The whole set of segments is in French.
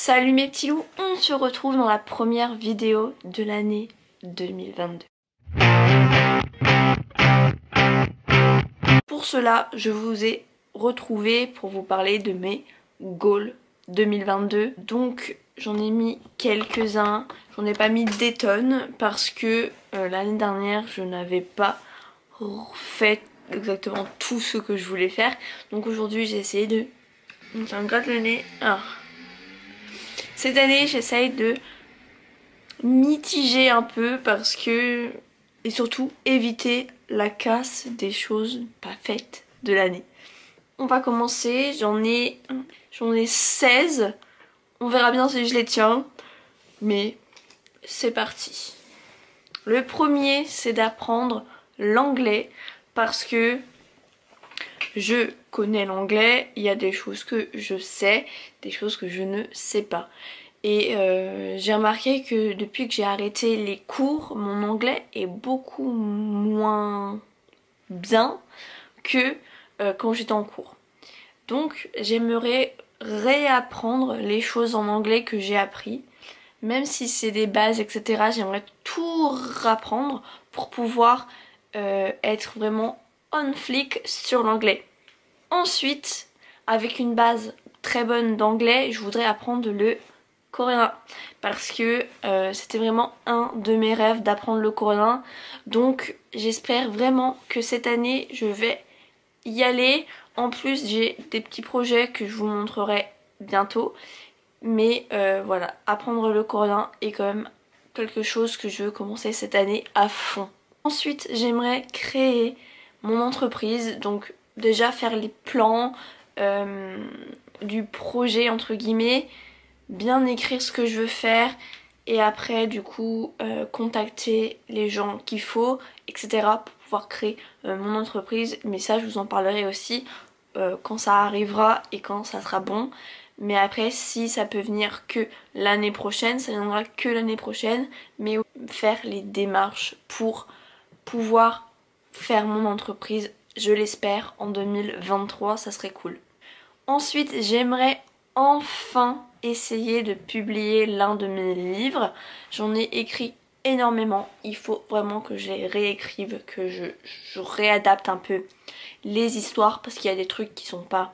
Salut mes petits loups, on se retrouve dans la première vidéo de l'année 2022. Pour cela, je vous ai retrouvé pour vous parler de mes goals 2022. Donc j'en ai mis quelques-uns, j'en ai pas mis des tonnes parce que l'année dernière je n'avais pas fait exactement tout ce que je voulais faire. Donc aujourd'hui j'ai essayé de... Ça me gratte le nez. Alors, cette année j'essaye de mitiger un peu parce que... Et surtout éviter la casse des choses pas faites de l'année. On va commencer, j'en ai 16. On verra bien si je les tiens. Mais c'est parti. Le premier, c'est d'apprendre l'anglais parce que je connais l'anglais. Il y a des choses que je sais, des choses que je ne sais pas. Et j'ai remarqué que depuis que j'ai arrêté les cours, mon anglais est beaucoup moins bien que quand j'étais en cours. Donc j'aimerais réapprendre les choses en anglais que j'ai appris. Même si c'est des bases, etc. J'aimerais tout rapprendre pour pouvoir être vraiment on flic sur l'anglais. Ensuite, avec une base très bonne d'anglais, je voudrais apprendre le coréen parce que c'était vraiment un de mes rêves d'apprendre le coréen. Donc j'espère vraiment que cette année je vais y aller. En plus j'ai des petits projets que je vous montrerai bientôt. Mais voilà, apprendre le coréen est quand même quelque chose que je veux commencer cette année à fond. Ensuite j'aimerais créer mon entreprise. Donc déjà faire les plans du projet entre guillemets, bien écrire ce que je veux faire et après du coup contacter les gens qu'il faut, etc. pour pouvoir créer mon entreprise. Mais ça je vous en parlerai aussi quand ça arrivera et quand ça sera bon. Mais après si ça peut venir que l'année prochaine, ça viendra que l'année prochaine. Mais faire les démarches pour pouvoir faire mon entreprise, je l'espère en 2023, ça serait cool. Ensuite j'aimerais enfin essayer de publier l'un de mes livres. J'en ai écrit énormément, il faut vraiment que je les réécrive, que je réadapte un peu les histoires parce qu'il y a des trucs qui sont pas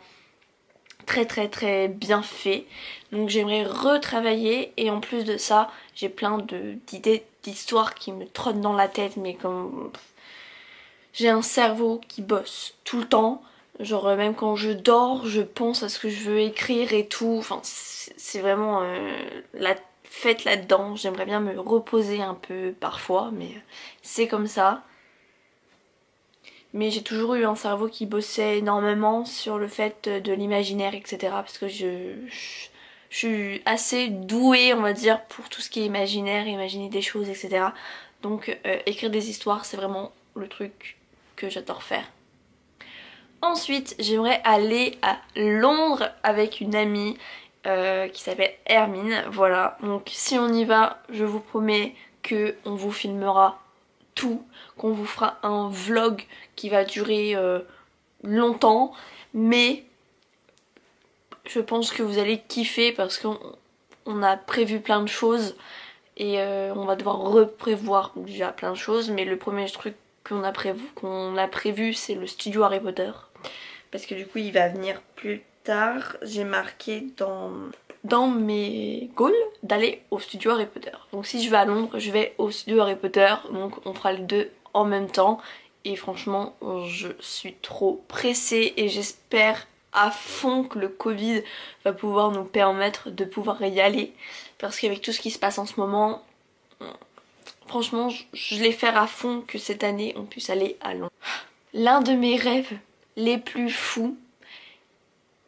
très bien faits. Donc j'aimerais retravailler et en plus de ça j'ai plein d'idées d'histoires qui me trottent dans la tête, mais comme j'ai un cerveau qui bosse tout le temps. Genre même quand je dors, je pense à ce que je veux écrire et tout. Enfin, c'est vraiment la fête là-dedans. J'aimerais bien me reposer un peu parfois, mais c'est comme ça. Mais j'ai toujours eu un cerveau qui bossait énormément sur le fait de l'imaginaire, etc. Parce que je suis assez douée, on va dire, pour tout ce qui est imaginaire, imaginer des choses, etc. Donc écrire des histoires, c'est vraiment le truc que j'adore faire. Ensuite, j'aimerais aller à Londres avec une amie qui s'appelle Hermine. Voilà, donc si on y va, je vous promets qu'on vous filmera tout, qu'on vous fera un vlog qui va durer longtemps. Mais je pense que vous allez kiffer parce qu'on a prévu plein de choses et on va devoir reprévoir déjà plein de choses. Mais le premier truc qu'on a prévu c'est le studio Harry Potter. Parce que du coup il va venir plus tard. J'ai marqué dans mes goals d'aller au studio Harry Potter. Donc si je vais à Londres, je vais au studio Harry Potter. Donc on fera les deux en même temps. Et franchement je suis trop pressée et j'espère à fond que le Covid va pouvoir nous permettre de pouvoir y aller. Parce qu'avec tout ce qui se passe en ce moment, franchement je l'ai faire à fond que cette année on puisse aller à Londres. L'un de mes rêves les plus fous.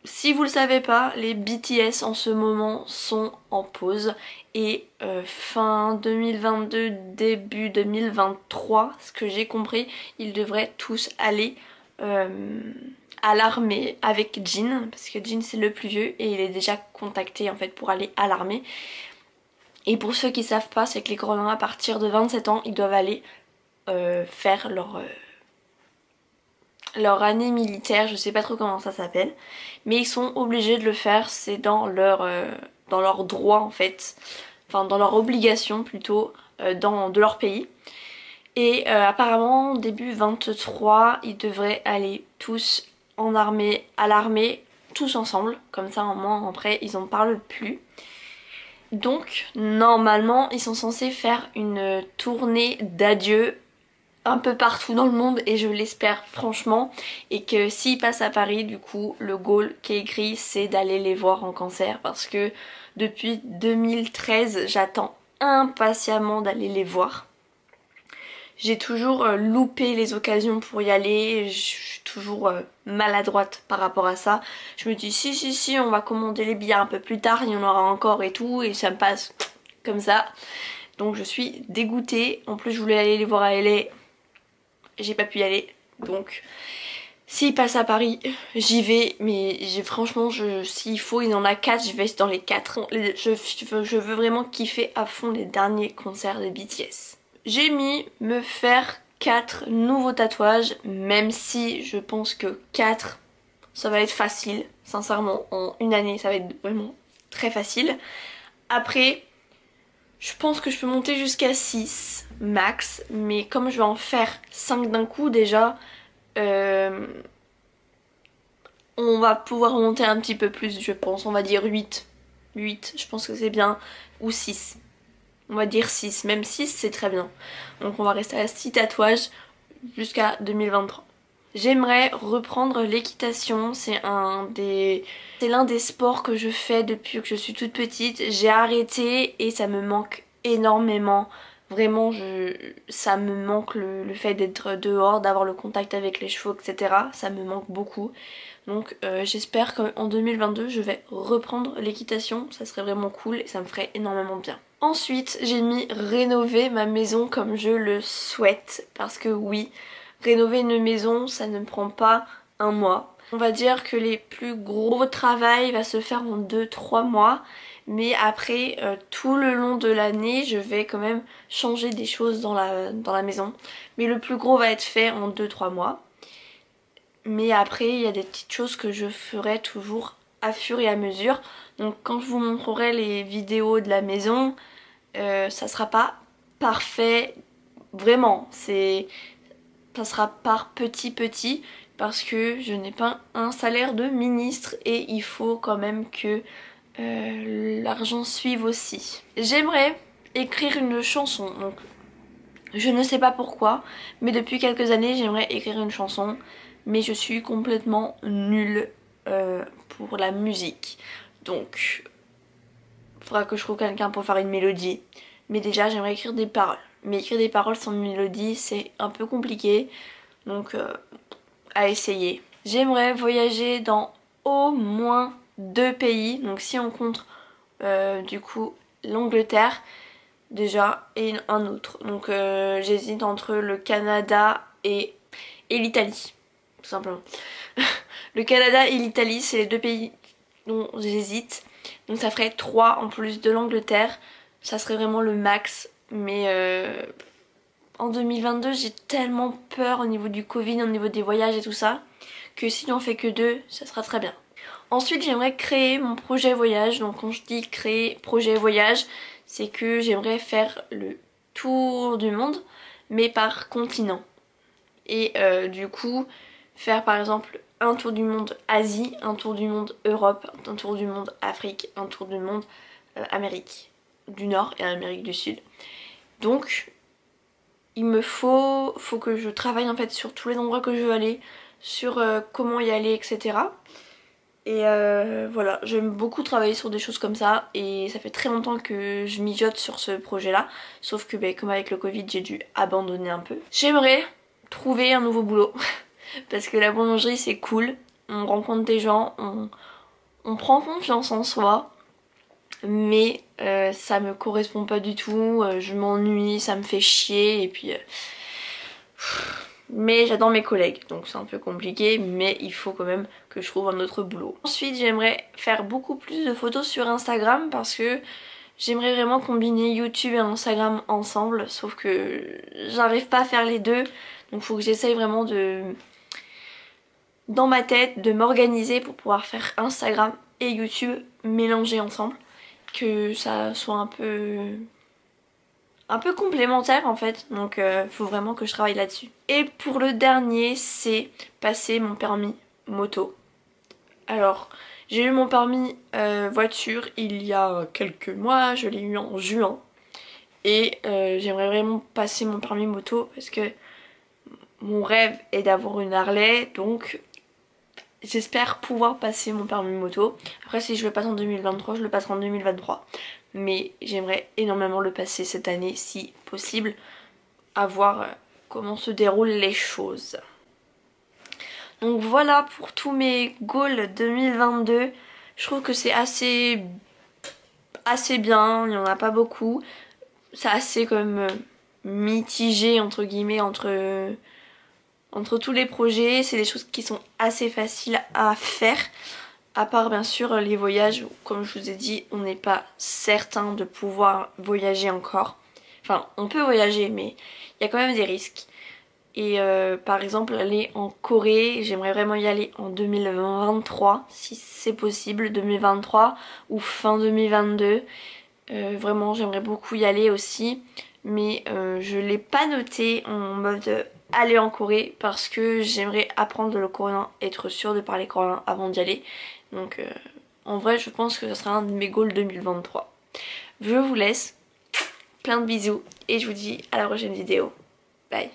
Si vous le savez pas, les BTS en ce moment sont en pause et fin 2022, début 2023, ce que j'ai compris, ils devraient tous aller à l'armée avec Jin, parce que Jin c'est le plus vieux et il est déjà contacté en fait pour aller à l'armée. Et pour ceux qui savent pas, c'est que les Coréens à partir de 27 ans, ils doivent aller faire leur année militaire, je sais pas trop comment ça s'appelle, mais ils sont obligés de le faire, c'est dans leur dans leurs droits en fait, enfin dans leurs obligations plutôt, de leur pays. Et apparemment début 23 ils devraient aller tous en armée, à l'armée, tous ensemble, comme ça au moins après ils en parlent plus. Donc normalement ils sont censés faire une tournée d'adieu un peu partout dans le monde et je l'espère franchement, et que s'ils passent à Paris du coup le goal qui est écrit c'est d'aller les voir en concert, parce que depuis 2013 j'attends impatiemment d'aller les voir. J'ai toujours loupé les occasions pour y aller, je suis toujours maladroite par rapport à ça. Je me dis si on va commander les billets un peu plus tard, il y en aura encore et tout, et ça me passe comme ça. Donc je suis dégoûtée, en plus je voulais aller les voir à LA, j'ai pas pu y aller, donc s'il passe à Paris j'y vais, mais franchement s'il faut il y en a 4, je vais dans les 4. Je veux vraiment kiffer à fond les derniers concerts de BTS. J'ai mis me faire 4 nouveaux tatouages, même si je pense que 4 ça va être facile, sincèrement en une année ça va être vraiment très facile. Après je pense que je peux monter jusqu'à 6 max, mais comme je vais en faire 5 d'un coup déjà, on va pouvoir monter un petit peu plus je pense, on va dire 8. 8 je pense que c'est bien, ou 6. On va dire 6, même 6 c'est très bien. Donc on va rester à 6 tatouages jusqu'à 2023. J'aimerais reprendre l'équitation, c'est l'un des sports que je fais depuis que je suis toute petite. J'ai arrêté et ça me manque énormément. Vraiment, ça me manque le fait d'être dehors, d'avoir le contact avec les chevaux, etc. Ça me manque beaucoup. Donc j'espère qu'en 2022 je vais reprendre l'équitation, ça serait vraiment cool et ça me ferait énormément bien. Ensuite j'ai mis rénover ma maison comme je le souhaite, parce que oui, rénover une maison ça ne prend pas un mois. On va dire que les plus gros travail va se faire en 2-3 mois, mais après tout le long de l'année je vais quand même changer des choses dans la maison. Mais le plus gros va être fait en 2-3 mois. Mais après il y a des petites choses que je ferai toujours à fur et à mesure. Donc quand je vous montrerai les vidéos de la maison, ça sera pas parfait vraiment. Ça sera par petit parce que je n'ai pas un salaire de ministre et il faut quand même que l'argent suive aussi. J'aimerais écrire une chanson. Donc je ne sais pas pourquoi, mais depuis quelques années j'aimerais écrire une chanson, mais je suis complètement nulle pour la musique. Donc il faudra que je trouve quelqu'un pour faire une mélodie. Mais déjà j'aimerais écrire des paroles. Mais écrire des paroles sans mélodie c'est un peu compliqué. Donc à essayer. J'aimerais voyager dans au moins 2 pays. Donc si on compte du coup l'Angleterre déjà et un autre. Donc j'hésite entre le Canada et l'Italie. Tout simplement. Le Canada et l'Italie c'est les 2 pays dont j'hésite. Donc ça ferait 3 en plus de l'Angleterre. Ça serait vraiment le max. Mais en 2022 j'ai tellement peur au niveau du Covid, au niveau des voyages et tout ça, que si j'en fais que 2 ça sera très bien. Ensuite j'aimerais créer mon projet voyage. Donc quand je dis créer projet voyage, c'est que j'aimerais faire le tour du monde mais par continent. Et du coup faire par exemple un tour du monde Asie, un tour du monde Europe, un tour du monde Afrique, un tour du monde Amérique du Nord et Amérique du Sud. Donc il me faut que je travaille en fait sur tous les endroits que je veux aller, sur comment y aller, etc. Et voilà, j'aime beaucoup travailler sur des choses comme ça et ça fait très longtemps que je mijote sur ce projet là, sauf que comme avec le Covid j'ai dû abandonner un peu. J'aimerais trouver un nouveau boulot parce que la boulangerie c'est cool, on rencontre des gens, on prend confiance en soi, mais ça me correspond pas du tout, je m'ennuie, ça me fait chier et puis... mais j'adore mes collègues donc c'est un peu compliqué, mais il faut quand même que je trouve un autre boulot. Ensuite j'aimerais faire beaucoup plus de photos sur Instagram parce que j'aimerais vraiment combiner YouTube et Instagram ensemble, sauf que j'arrive pas à faire les deux, donc il faut que j'essaye vraiment dans ma tête de m'organiser pour pouvoir faire Instagram et YouTube mélangés ensemble. que ça soit un peu complémentaire en fait, donc faut vraiment que je travaille là-dessus. Et pour le dernier, c'est passer mon permis moto. Alors, j'ai eu mon permis voiture il y a quelques mois, je l'ai eu en juin. Et j'aimerais vraiment passer mon permis moto parce que mon rêve est d'avoir une Harley, donc j'espère pouvoir passer mon permis moto. Après si je le passe en 2023, je le passerai en 2023. Mais j'aimerais énormément le passer cette année si possible, à voir comment se déroulent les choses. Donc voilà pour tous mes goals 2022. Je trouve que c'est assez bien, il n'y en a pas beaucoup. C'est assez comme mitigé entre guillemets entre tous les projets. C'est des choses qui sont assez faciles à faire. À part bien sûr les voyages, comme je vous ai dit, on n'est pas certain de pouvoir voyager encore. Enfin, on peut voyager, mais il y a quand même des risques. Et par exemple, aller en Corée, j'aimerais vraiment y aller en 2023, si c'est possible, 2023 ou fin 2022. Vraiment, j'aimerais beaucoup y aller aussi, mais je l'ai pas noté en mode aller en Corée parce que j'aimerais apprendre le coréen, être sûre de parler coréen avant d'y aller. Donc en vrai, je pense que ce sera un de mes goals 2023. Je vous laisse, plein de bisous et je vous dis à la prochaine vidéo. Bye.